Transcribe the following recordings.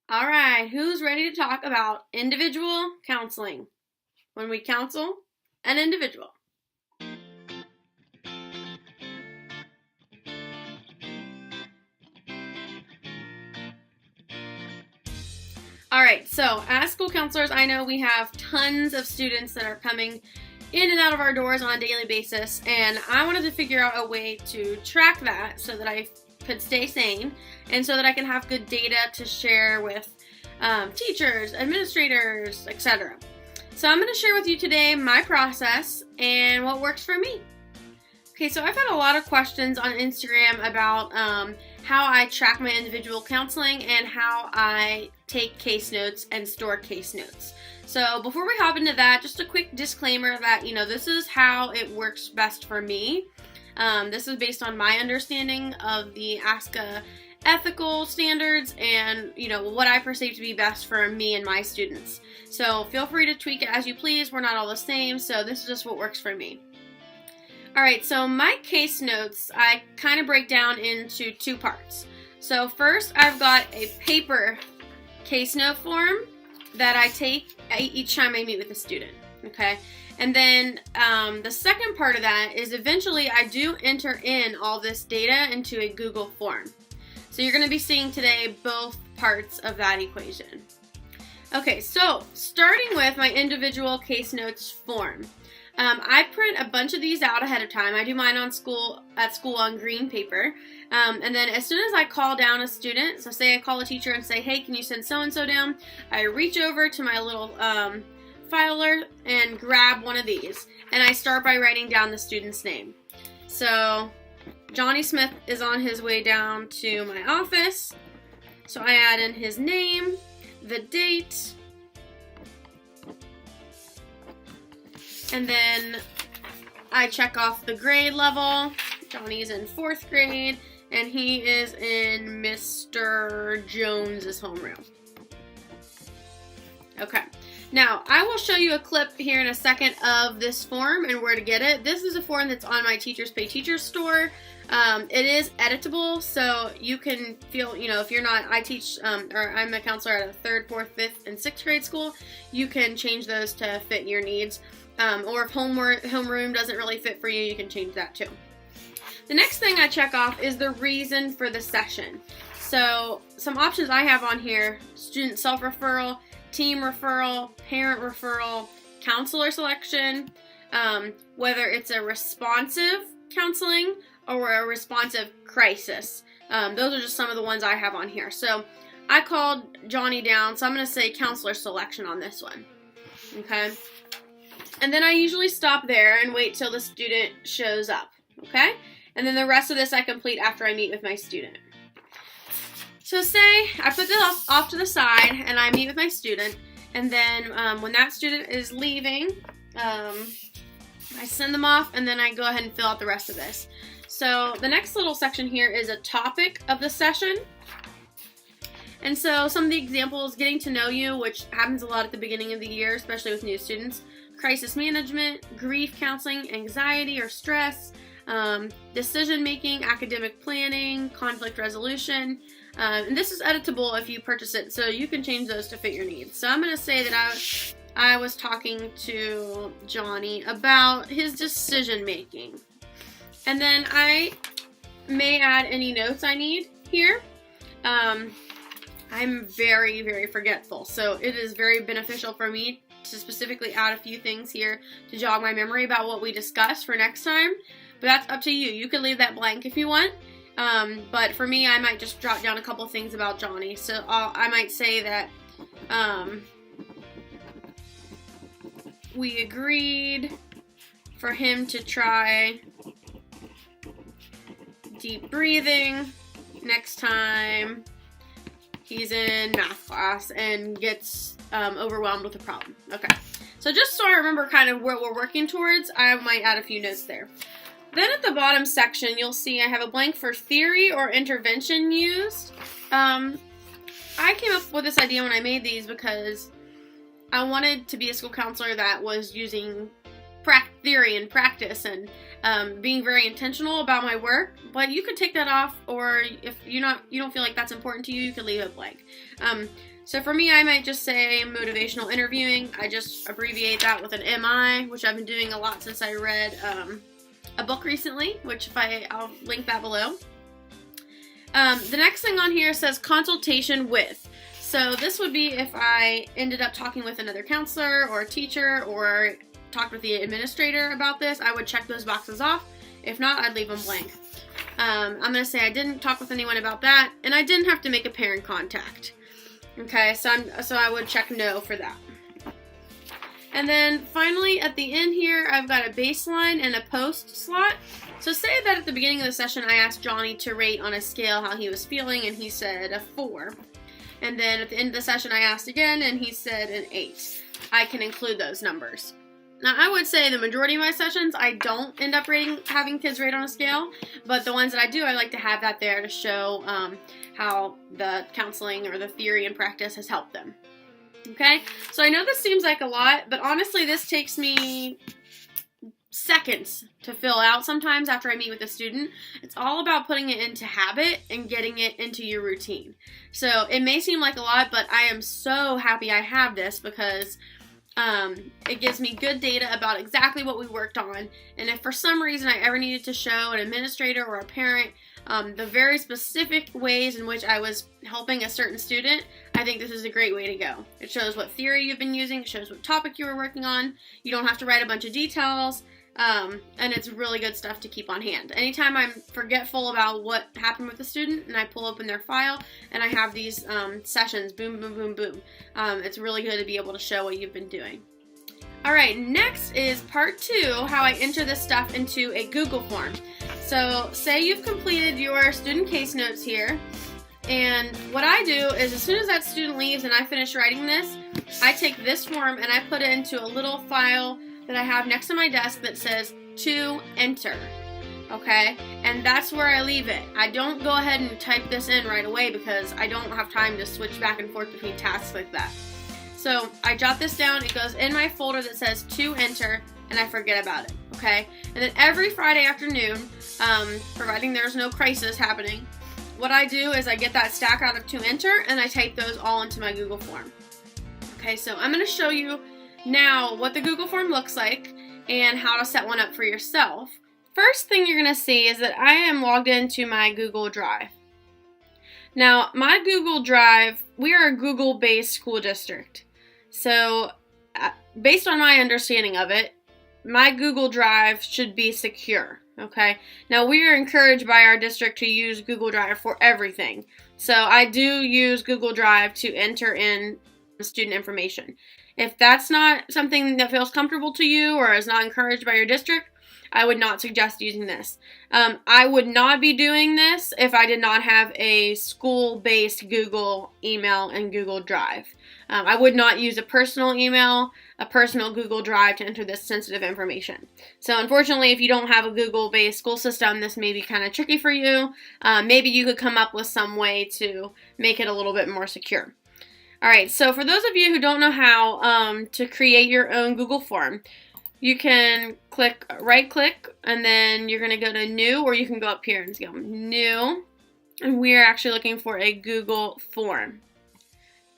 All right, who's ready to talk about individual counseling? When we counsel an individual. All right, so as school counselors, I know we have tons of students that are coming in and out of our doors on a daily basis, and I wanted to figure out a way to track that so that I could stay sane and so that I can have good data to share with teachers, administrators, etc. So I'm going to share with you today my process and what works for me. Okay, so I've had a lot of questions on Instagram about how I track my individual counseling and how I take case notes and store case notes. So before we hop into that, just a quick disclaimer that, this is how it works best for me. This is based on my understanding of the ASCA ethical standards and, what I perceive to be best for me and my students. So feel free to tweak it as you please. We're not all the same, so this is just what works for me. Alright, so my case notes, I kind of break down into two parts. So first, I've got a paper case note form that I take each time I meet with a student, okay? And then the second part of that is eventually I do enter in all this data into a Google form. So you're going to be seeing today both parts of that equation. Okay, so starting with my individual case notes form. I print a bunch of these out ahead of time. I do mine at school on green paper. And then as soon as I call down a student, so say I call a teacher and say, hey, can you send so-and-so down? I reach over to my little filer and grab one of these. And I start by writing down the student's name. So Johnny Smith is on his way down to my office. So I add in his name, the date, and then I check off the grade level. Johnny's in 4th grade, and he is in Mr. Jones's homeroom. Okay. Now, I will show you a clip here in a second of this form and where to get it. This is a form that's on my Teachers Pay Teachers store. It is editable, so you can feel, if you're not, I teach, or I'm a counselor at a 3rd, 4th, 5th, and 6th grade school, you can change those to fit your needs. Or if homeroom doesn't really fit for you, you can change that too. The next thing I check off is the reason for the session. So some options I have on here: student self-referral, team referral, parent referral, counselor selection, whether it's a responsive counseling or a responsive crisis. Those are just some of the ones I have on here. So I called Johnny down, so I'm going to say counselor selection on this one. Okay? And then I usually stop there and wait till the student shows up, okay? And then the rest of this I complete after I meet with my student. So say I put this off to the side and I meet with my student, and then when that student is leaving, I send them off and then I go ahead and fill out the rest of this. So the next little section here is a topic of the session. And so some of the examples: getting to know you, which happens a lot at the beginning of the year, especially with new students. Crisis management, grief counseling, anxiety or stress, decision making, academic planning, conflict resolution. And this is editable if you purchase it, so you can change those to fit your needs. So I'm going to say that I was talking to Johnny about his decision making. And then I may add any notes I need here. I'm very, very forgetful, so it is very beneficial for me to specifically add a few things here to jog my memory about what we discussed for next time. But that's up to you. You can leave that blank if you want. But for me, I might just jot down a couple things about Johnny. So I might say that we agreed for him to try deep breathing next time he's in math class and gets overwhelmed with a problem. Okay, so just so I remember kind of where we're working towards, I might add a few notes there. Then at the bottom section, you'll see I have a blank for theory or intervention used. I came up with this idea when I made these because I wanted to be a school counselor that was using theory and practice and being very intentional about my work. But you could take that off, or if you don't feel like that's important to you, you could leave it blank. So for me, I might just say motivational interviewing. I just abbreviate that with an MI, which I've been doing a lot since I read a book recently, which I'll link that below. The next thing on here says consultation with. So this would be if I ended up talking with another counselor or a teacher or talked with the administrator about this, I would check those boxes off. If not, I'd leave them blank. I'm going to say I didn't talk with anyone about that, and I didn't have to make a parent contact. Okay, so I would check no for that. And then finally at the end here, I've got a baseline and a post slot. So say that at the beginning of the session, I asked Johnny to rate on a scale how he was feeling, and he said a 4. And then at the end of the session, I asked again, and he said an 8. I can include those numbers. Now, I would say the majority of my sessions, I don't end up having kids rate on a scale, but the ones that I do, I like to have that there to show how the counseling or the theory and practice has helped them. Okay, so I know this seems like a lot, but honestly, this takes me seconds to fill out sometimes after I meet with a student. It's all about putting it into habit and getting it into your routine. So it may seem like a lot, but I am so happy I have this because it gives me good data about exactly what we worked on, and if for some reason I ever needed to show an administrator or a parent the very specific ways in which I was helping a certain student, I think this is a great way to go. It shows what theory you've been using, it shows what topic you were working on, you don't have to write a bunch of details, and it's really good stuff to keep on hand. Anytime I'm forgetful about what happened with the student and I pull open their file and I have these sessions, boom, boom, boom, boom, it's really good to be able to show what you've been doing. Alright, next is part 2, how I enter this stuff into a Google form. So say you've completed your student case notes here, and what I do is as soon as that student leaves and I finish writing this, I take this form and I put it into a little file that I have next to my desk that says to enter. Okay, and that's where I leave it. I don't go ahead and type this in right away because I don't have time to switch back and forth between tasks like that. So I jot this down, it goes in my folder that says to enter, and I forget about it, okay? And then every Friday afternoon, providing there's no crisis happening, what I do is I get that stack out of to enter, and I type those all into my Google form. Okay, so I'm going to show you now what the Google form looks like and how to set one up for yourself. First thing you're going to see is that I am logged into my Google Drive. Now, my Google Drive, we are a Google-based school district. So, based on my understanding of it, my Google Drive should be secure, okay? Now, we are encouraged by our district to use Google Drive for everything. So, I do use Google Drive to enter in student information. If that's not something that feels comfortable to you or is not encouraged by your district, I would not suggest using this. I would not be doing this if I did not have a school-based Google email and Google Drive. I would not use a personal email, a personal Google Drive to enter this sensitive information. So unfortunately, if you don't have a Google-based school system, this may be kind of tricky for you. Maybe you could come up with some way to make it a little bit more secure. Alright, so for those of you who don't know how to create your own Google form, you can right click and then you're going to go to new, or you can go up here and go new, and we're actually looking for a Google form.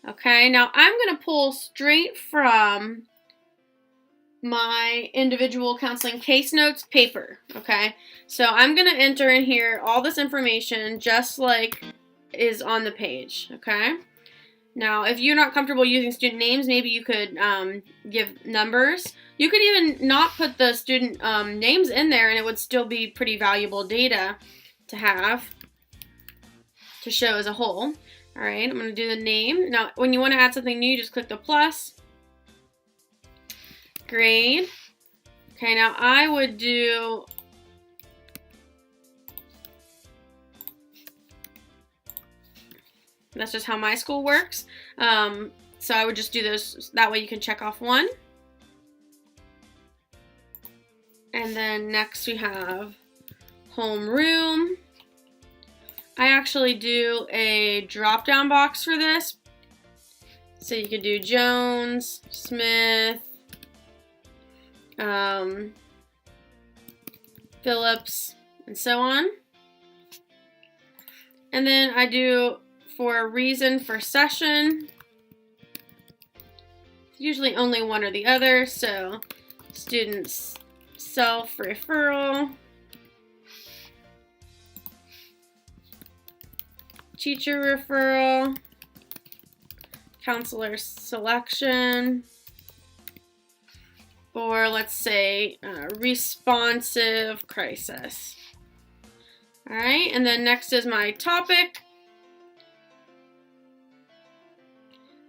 Okay, now I'm going to pull straight from my individual counseling case notes paper. Okay, so I'm going to enter in here all this information just like is on the page. Okay, now if you're not comfortable using student names, maybe you could give numbers. You could even not put the student names in there and it would still be pretty valuable data to have to show as a whole. Alright, I'm going to do the name. Now, when you want to add something new, just click the plus. Grade. Okay, now I would do that's just how my school works. So I would just do those, that way you can check off one. And then next we have homeroom. I actually do a drop-down box for this. So you could do Jones, Smith, Phillips, and so on. And then I do for a reason for session. usually only one or the other, so students self-referral, teacher referral, counselor selection, or let's say responsive crisis. All right, and then next is my topic.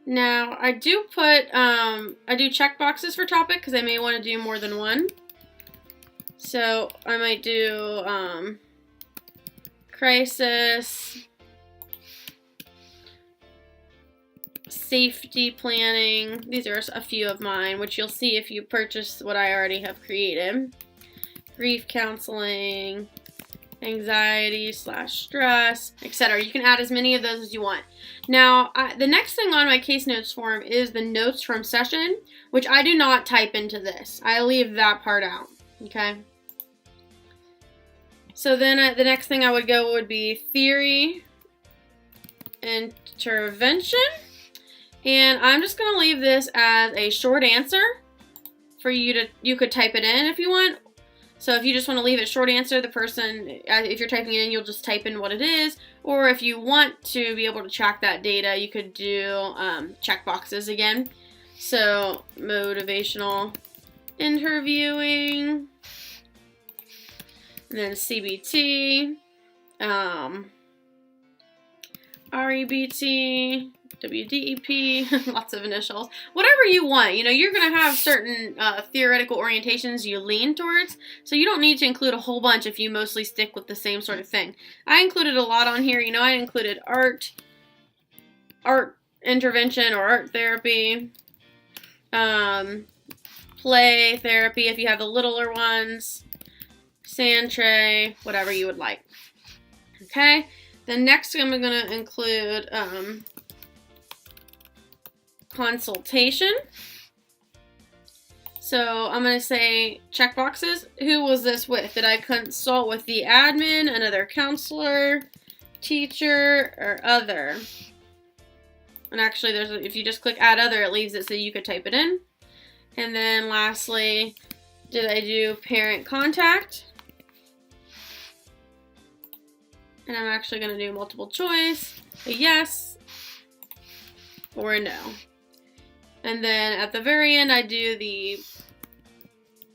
Now I do put, I do check boxes for topic because I may want to do more than one. So I might do crisis, safety planning. These are a few of mine, which you'll see if you purchase what I already have created. Grief counseling, anxiety/stress, etc. You can add as many of those as you want. Now, the next thing on my case notes form is the notes from session, which I do not type into this. I leave that part out, okay? So then the next thing I would go would be theory, intervention, and I'm just going to leave this as a short answer for you could type it in if you want. So if you just want to leave it short answer, the person, if you're typing it in, you'll just type in what it is. Or if you want to be able to track that data, you could do check boxes again. So motivational interviewing, and then CBT, REBT, WDEP, lots of initials, whatever you want. You know, you're going to have certain theoretical orientations you lean towards, so you don't need to include a whole bunch if you mostly stick with the same sort of thing. I included a lot on here. You know, I included art intervention or art therapy, play therapy if you have the littler ones, sand tray, whatever you would like. Okay, then next I'm going to include consultation. So I'm going to say check boxes. Who was this with? Did I consult with the admin, another counselor, teacher, or other? And actually, if you just click add other, it leaves it so you could type it in. And then lastly, did I do parent contact? And I'm actually going to do multiple choice, a yes or a no. And then at the very end, I do the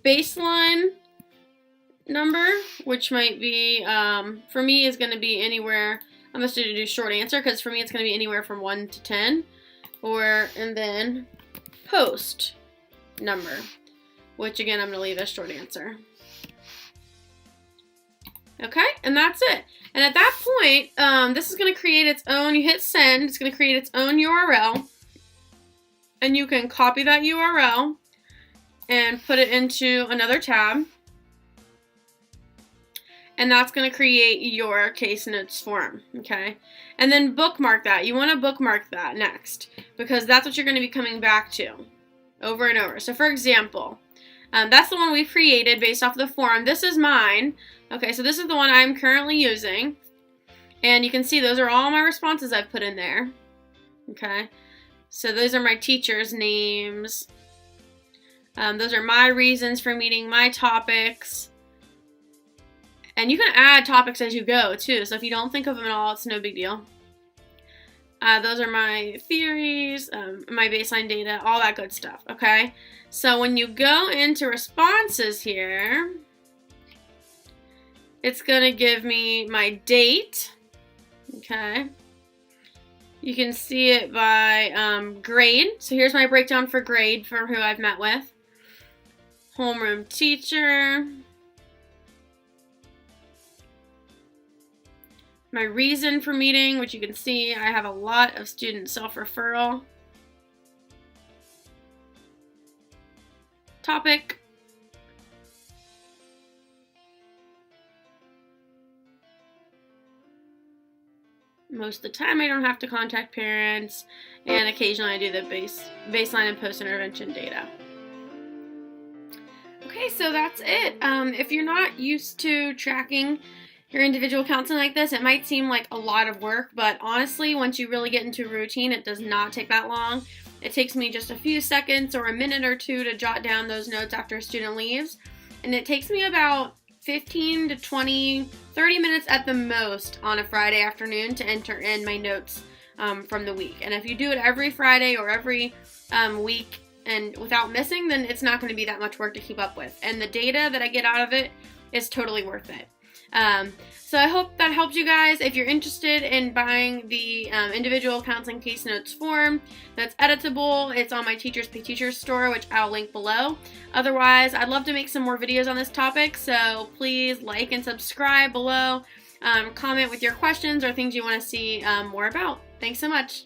baseline number, which might be, for me, is going to be anywhere. I'm going to do short answer because for me, it's going to be anywhere from 1 to 10. And then post number, which again, I'm going to leave as short answer. Okay, and that's it. And at that point, this is going to create its own, you hit send, it's going to create its own URL. And you can copy that URL and put it into another tab. And that's going to create your case notes form, okay? And then bookmark that. You want to bookmark that next because that's what you're going to be coming back to over and over. So for example, that's the one we created based off the form. This is mine. Okay, so this is the one I'm currently using. And you can see those are all my responses I've put in there. Okay. So those are my teachers' names. Those are my reasons for meeting my topics. And you can add topics as you go, too. So if you don't think of them at all, it's no big deal. Those are my theories, my baseline data, all that good stuff, okay? So when you go into responses here, it's going to give me my date, okay? You can see it by grade. So here's my breakdown for grade for who I've met with. Homeroom teacher. My reason for meeting, which you can see I have a lot of student self-referral. Topic. Most of the time I don't have to contact parents, and occasionally I do the baseline and post-intervention data. Okay, so that's it. If you're not used to tracking your individual counseling like this, it might seem like a lot of work, but honestly, once you really get into a routine, it does not take that long. It takes me just a few seconds or a minute or two to jot down those notes after a student leaves. And it takes me about 15 to 20, 30 minutes at the most on a Friday afternoon to enter in my notes from the week. And if you do it every Friday or every week and without missing, then it's not going to be that much work to keep up with. And the data that I get out of it is totally worth it. So I hope that helps you guys. If you're interested in buying the individual counseling case notes form that's editable, it's on my Teachers Pay Teachers store, which I'll link below. Otherwise, I'd love to make some more videos on this topic, so please like and subscribe below. Comment with your questions or things you want to see more about. Thanks so much.